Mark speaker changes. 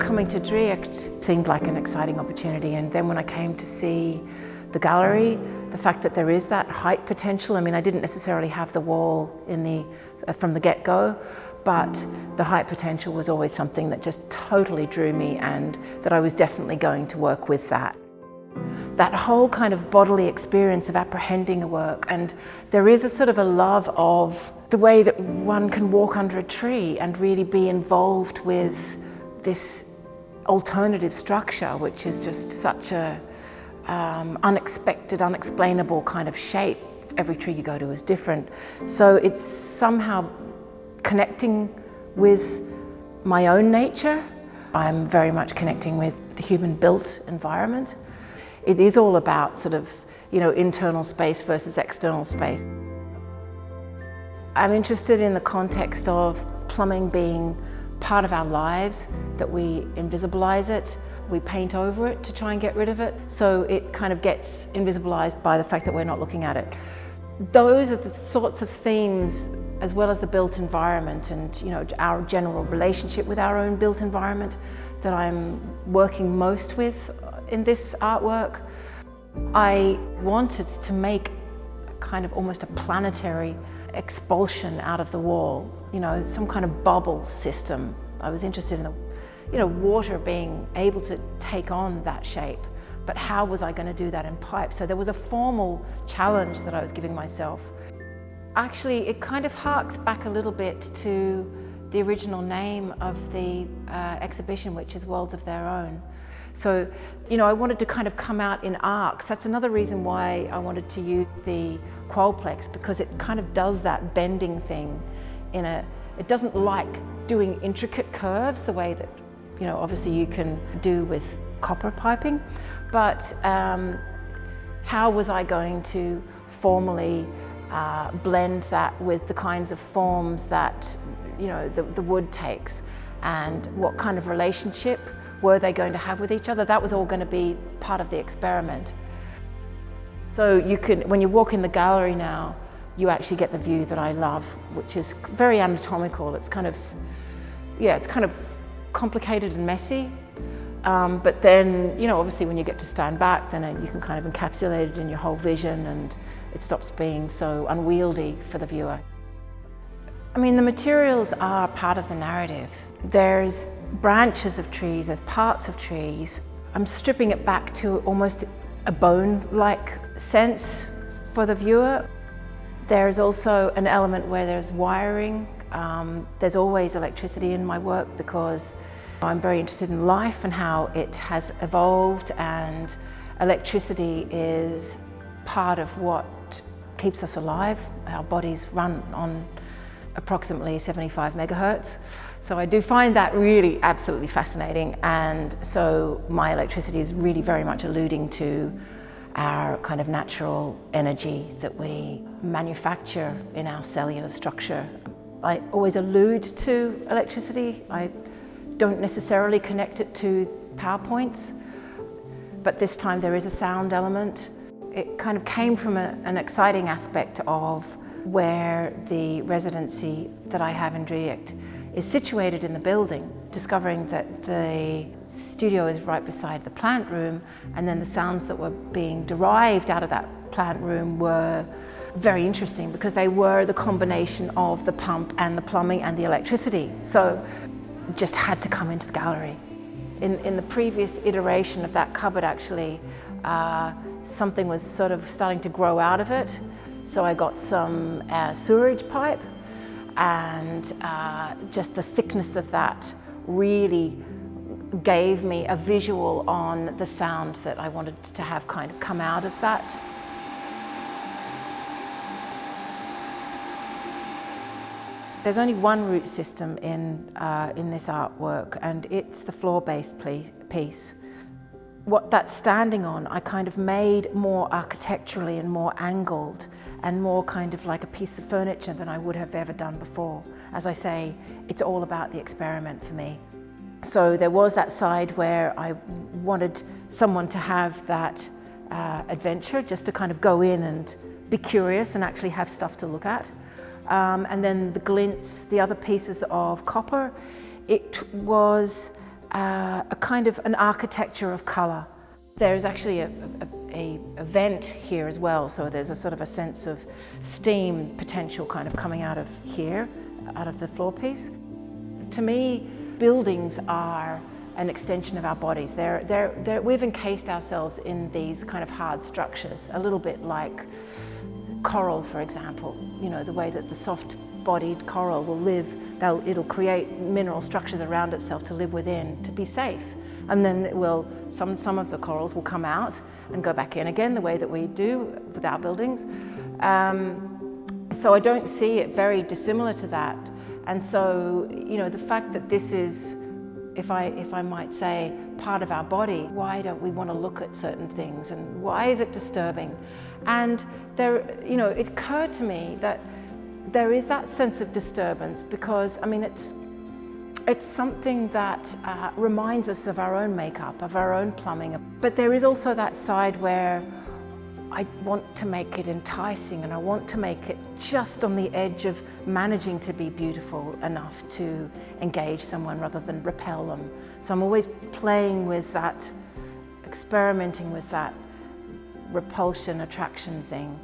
Speaker 1: coming to Draíocht seemed like an exciting opportunity, and then when I came to see the gallery, the fact that there is that height potential, I mean, I didn't necessarily have the wall from the get-go, but the height potential was always something that just totally drew me, and that I was definitely going to work with that. That whole kind of bodily experience of apprehending a work, and there is a sort of a love of the way that one can walk under a tree and really be involved with this alternative structure, which is just such a unexpected, unexplainable kind of shape. Every tree you go to is different. So it's somehow connecting with my own nature. I'm very much connecting with the human-built environment. It is all about sort of, internal space versus external space. I'm interested in the context of plumbing being part of our lives, that we invisibilize it, we paint over it to try and get rid of it, so it kind of gets invisibilized by the fact that we're not looking at it. Those are the sorts of themes, as well as the built environment and our general relationship with our own built environment, that I'm working most with in this artwork. I wanted to make kind of almost a planetary expulsion out of the wall, some kind of bubble system. I was interested in water being able to take on that shape, but how was I going to do that in pipe? So there was a formal challenge that I was giving myself. Actually, it kind of harks back a little bit to the original name of the exhibition, which is Worlds of Their Own. So, I wanted to kind of come out in arcs. That's another reason why I wanted to use the quolplex, because it kind of does that bending thing it doesn't like doing intricate curves the way that, obviously you can do with copper piping. But how was I going to formally blend that with the kinds of forms that, the wood takes, and what kind of relationship were they going to have with each other? That was all going to be part of the experiment. So when you walk in the gallery now, you actually get the view that I love, which is very anatomical. It's kind of, it's kind of complicated and messy. But then, obviously when you get to stand back, then you can kind of encapsulate it in your whole vision, and it stops being so unwieldy for the viewer. I mean, the materials are part of the narrative. There's branches of trees, there's parts of trees. I'm stripping it back to almost a bone-like sense for the viewer. There's also an element where there's wiring. There's always electricity in my work, because I'm very interested in life and how it has evolved, and electricity is part of what keeps us alive. Our bodies run on approximately 75 megahertz. So I do find that really absolutely fascinating, and so my electricity is really very much alluding to our kind of natural energy that we manufacture in our cellular structure. I always allude to electricity. I don't necessarily connect it to PowerPoints, but this time there is a sound element. It kind of came from an exciting aspect of where the residency that I have in Draíocht is situated in the building, discovering that the studio is right beside the plant room, and then the sounds that were being derived out of that plant room were very interesting, because they were the combination of the pump and the plumbing and the electricity. So just had to come into the gallery. In the previous iteration of that cupboard, actually, something was sort of starting to grow out of it. So I got some sewerage pipe, and just the thickness of that really gave me a visual on the sound that I wanted to have kind of come out of that. There's only one root system in this artwork, and it's the floor-based piece. What that's standing on, I kind of made more architecturally and more angled, and more kind of like a piece of furniture than I would have ever done before. As I say, it's all about the experiment for me. So there was that side where I wanted someone to have that adventure, just to kind of go in and be curious and actually have stuff to look at. And then the glints, the other pieces of copper, it was a kind of an architecture of colour. There's actually a vent here as well, so there's a sort of a sense of steam potential kind of coming out of here, out of the floor piece. To me, buildings are an extension of our bodies. We've encased ourselves in these kind of hard structures, a little bit like coral, for example. You know, the way that the soft-bodied coral will live, it'll create mineral structures around itself to live within, to be safe. And then it will, some of the corals will come out and go back in again, the way that we do with our buildings. So I don't see it very dissimilar to that. And so, you know, the fact that this is, if I might say, part of our body, why don't we want to look at certain things, and why is it disturbing? And there, you know, it occurred to me that there is that sense of disturbance because, I mean, it's something that reminds us of our own makeup, of our own plumbing. But there is also that side where I want to make it enticing, and I want to make it just on the edge of managing to be beautiful enough to engage someone rather than repel them. So I'm always playing with that, experimenting with that repulsion, attraction thing.